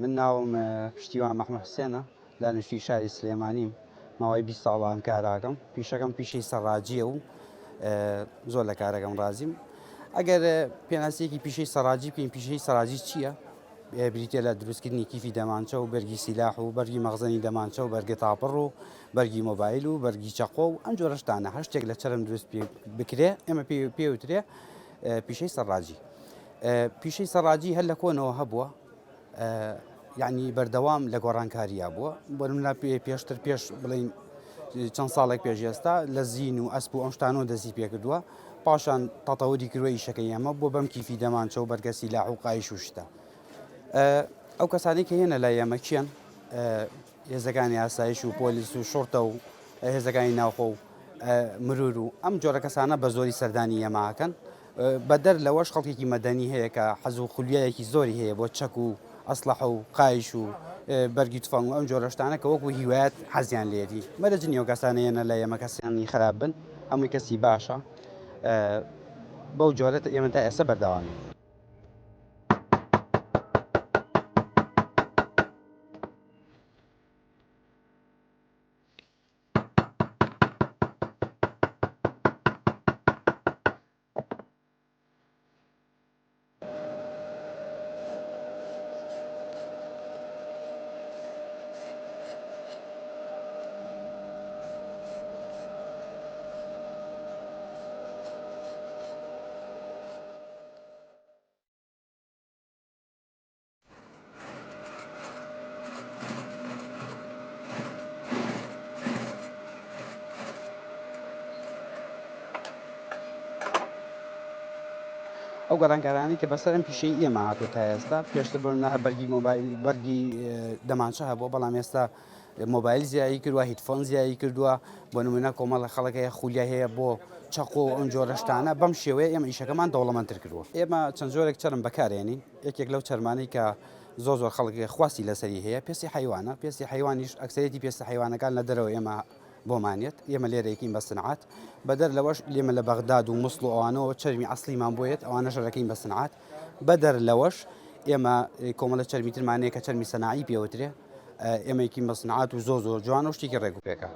من ناوم پشتیوان محمود حسێنە لە نوشتی شاری سلێمانیم ماوەی 20 ساڵان کاراکەم پیشەکەم پیشەی سەڕاجیە و زۆر لە کارەکەم ڕازیم ئەگەر پێناسیەکی پیشەی سەڕاجی بکەین پیشەی سەڕاجی چییە؟ بریتە لە دروستکردنی کیفی دەمانچە و بەرگی سیلاح و بەرگی مەغزەنی دەمانچە و بەرگی تاپڕ و بەرگی مۆبایل و بەرگی چەقۆ و ئەم جۆرە شتانە هەر شتێک لە چەرم دروست بکرێ ئێمە پێوترێ پیشەی سەڕاجی. پیشەی سەڕاجی هەر لە کۆنەوە هەبووە یعنی بەردەوام لە گۆڕانکاریە بووە بۆ نمونە پێشتر پێش بڵین چەند ساڵێک پێش ئێستا لە زین و ئەسپ و ئەم شتانەوە دەستی پێکردووە پاشان تەتەوەری کردووە ئیشەکەی ئێمە بۆ بەم کیفی دەمانچە و بەرگە سیلاح و قایش و شتە. ئەو کەسانی کە هێنە لای ئێمە کێن هێزەکانی ئاسایش و پۆلیس و شۆرتە و هێزەکانی ناوخۆ و مرور و ئەم جۆرە کەسانە بە زۆری سەردانی ئێماکەن بەدەر لەوەش خەڵکێکی مەدەنی هەیە کە حەز و خولیایەکی زۆری هەیە بۆ چەک و ئەسلحە و قایش و بەرگی تفەنگ و ئەم جۆرە شتانە کە وەکو هیوایەت حەزیان لێتی مەرەجنی ئەو کەسانە هێنە لای ئێمە کەسیانی خراپ بن هەمووی کەسی باشە بەو جۆرەت ئێمە تا ئێستا بەردەوامی. ئەو گەڕانکارانی کە بەسەرم پیشەی ئێمە هاتووە تا ئێستا پێشتر بڕنا بەرگی مۆبایل بەرگی دەمانچە هەبووە بەڵام ئێستا مۆبایل زیایی کردووە هیتفۆن زیایی کردووە بۆ نمونە کۆمەڵە خەڵک هەیە خولیای هەیە بۆ چەقۆ ئەم جۆرە شتانە بەم شێوەیە ئێمە ئیشەکەمان دەوڵەمەندتر کردووە. ئێمە چەند جۆرێک چەرم بەکارێنین یەکێک لەو چەرمانەی کە زۆر خەڵک خواستی لەسەری هەیە پێسی حیوانە پێسی حیوانیش ئەکسەرێتی پێستی حیوانەکان لە دەرەوە ئێمە بۆمانێت ئێمە لێرەیەکین بە سنعات بەدەر لەوەش لێمە لە بەغداد و مووسڵ و ئەوانەوە چەرمی ئەسلیمان بۆیێت ئەوانە شەرەکەین بە سنعات بەدەر لەوەش ئێمە کۆمەڵە چەرمی ترمانەیە کە چەرمی سەناعی پێوترێ ئێمەیەکین بە سنعات و زۆر جوان و شتێکی ڕێک و پێکە.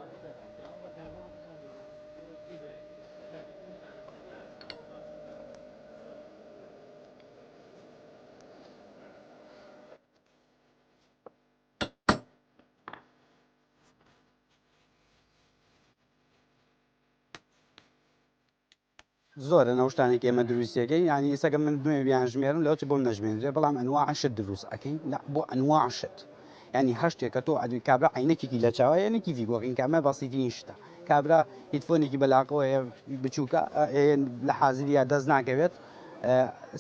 زۆرە نەوشتانێک ئێمە دروستەکەی ینی ئێسەکە من دوێ بیان ژمێرم لەوچ بۆم نەژمێنرێ بەڵام ئەنواع شت دروست ئەەکەین بۆ ئەنواع شت ینی هەشتێک کە تۆ ئەدوی کابرا عینەکێکی لە چاوایەنێکی ڤیگۆڕین کامە بەسیترین شتە کابرا هیتفۆنێکی بەلاقەوە بچووکە لە حازریە دەست ناکەوێت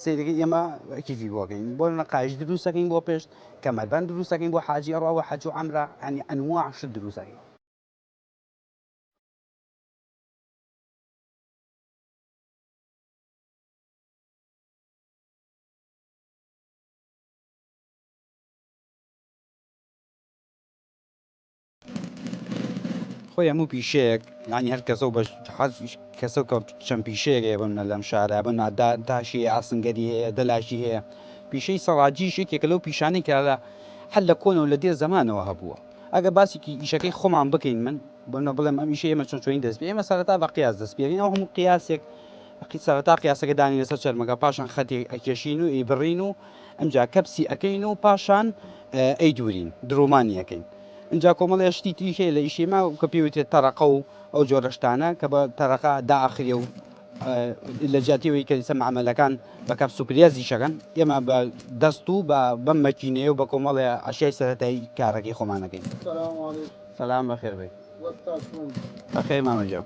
سیرەکەی ئێمە کیفی بۆکەین بۆ نەقایش دروستەکەین بۆ پێشت کەمەربەند دروستەکەین بۆ حاجی ڕاوە حەج و عەمرە ینی ئەنواع شت دروستەکەین. خۆی هەموو پیشەیەک ینی هەر کەسە بە کەسە چەند پیشەیەک بن لەم شارە بن داشی ئاسنگەری هەیە دەلاشی هەیە پیشەی سەڵاجیش یەکێکە لەو پیشانەی کە هەر لە کۆنەوە لە دێر زەمانەوە هەبووە ئەگە باسێکی ئیشەکەی خۆمان بکەین من بۆنە بڵێم ئەم ئیشە ئێمە چۆنی دەست پێ ئێمە سەرەتا بە قیاس دەست پێێنین ئەو هەموو قیاسێک سەرەتا قیاسەکە دانی لەسەر چەرمەکە پاشان خەتی ئەکێشین و ئیبڕین و ئەمجا کەپسی ئەەکەین و پاشان ئەی دوورین درومانی ئەەکەین اینجا کۆمەڵی شتی تریشەیە لە ئیشێمە کە پێوتێت تەرەقە و ئەو جۆرەشتانە کە بە تەرەقا داخرێ و لە جاتیەوەی کەلیسە معاملەکان بە کەپ سوپریازی شەکەن ئێمە بە دەست و بەم مەکینەیە و بە کۆمەڵی ئەشیای سەرەتایی کارەکەی خۆمانەکەین. سەلام بەخێر بێت بەخێر مامەجە.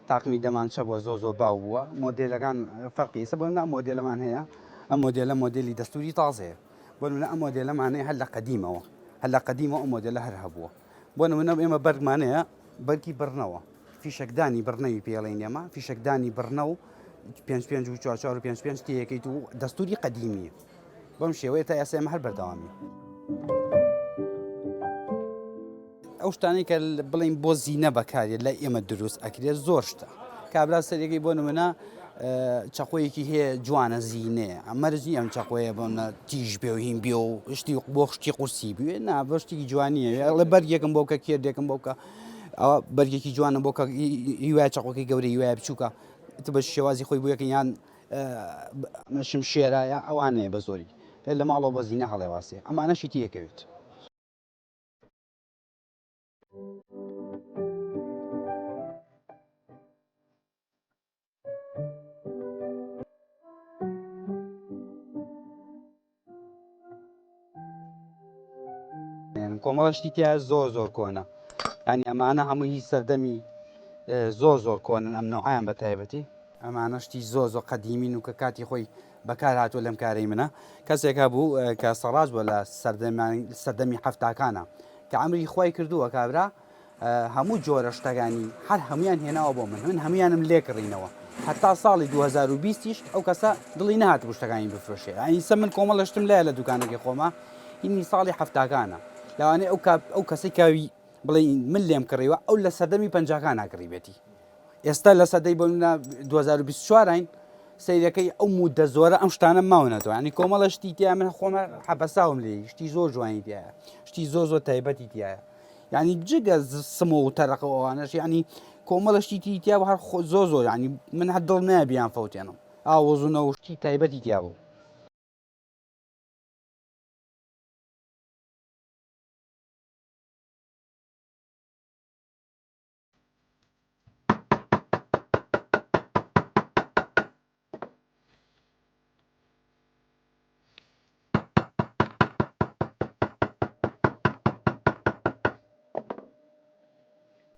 تاقمی دەمانچە بۆ زۆر باو بووە مۆدلەکان فەرقیسە بۆ مۆدلەمان هەیە ئەم مۆدلە مۆدلی دەستوری تازەیە بۆ نمونە ئەم مۆدلەمانەیە هەر لە قەدیمەوە هەر لە قەدیمەوە ئەم مۆدلە هەر هەبووە بۆ نمونە ئێمە بەرگمانەیە بەرگی بڕنەوە فیشەکدانی بڕنەوی پێڵین ئێمە فیشەکدانی بڕنە و 5 و 4 و 5 تیەکەیت و دەستوری قەدیمیە بەم شێوەیە تا ئێستا ئێمە هەر بەردەوامی ئەو شتانەی کە بڵین بۆ زیینە بەکارێت لە ئێمە دروست ئەکرێت زۆر شتە کابرا سەرەکەی بۆ نمونە چەقۆیەکی هەیە جوانە زیینەیە ئەمەرزی ئەم چەقۆیە بۆنە تیژ بێ و هین بێ و شتی بۆ خشتی قورسی بوێ نابشتێکی جوانیە لە بەرگێکم بۆکە کێردێکم بۆکە ئەوە بەرگێکی جوانە بۆ کە هیوای چەقۆکەی گەورەی هیوای بچووکە بە شێوازی خۆی بوویەکە یان مەشم شێرایە ئەوانەیە بە زۆری لە ماڵەوە بە زیینە هەڵێواسێ ئەمانەشی تیەکەوێت. کۆمەڵشتی تیا زۆر کۆنە ینی ئەمانە هەموو هی سەردەمی زۆر کۆنن ئەم نەوعیان بە تایبەتی ئەمانەشتی زۆر قەدیمین و کە کاتی خۆی بەکار هاتووە لەم کارەی منە کەسێکا بوو کە سەڕاج بۆ لە سەردەمی هەفتاکانە کە ئەمری خۆی کردووە کابرا هەموو جۆرە شتەکانی هەر هەمویان هێناوە بۆ من هەمویانم لێکڕینەوە هەتا ساڵی 2020ش ئەو کەسە دڵی نهات شتەکانی بفرۆشێ ئەیسە من کۆمەڵشتم لایە لە دوکانەکەی خۆمە هینی ساڵی هەفتاکانە لەوانەیە ئەو کەسی کاوی بڵێ من لێم کڕیوە ئەو لە سەردەمی پەنجاکان ناکڕیبێتی ئێستا لە سەدەی بۆ 2024ین سیرەکەی ئەو مودە زۆرە ئەم شتانە ماونەتەوە ینی کۆمەڵە شتی تیا من خۆمە حەبەساوم لێ شتی زۆر جوانی تایە شتی زۆر تایبەتی تایە ینی جگە سمە و تەرەقە ئەوانەش ینی کۆمەڵشتی تیا هەر زۆر ینی من هەر دڵ نایە بیان فەوتێنم ئاوەزوونە و شتی تایبەتی تیا بوو.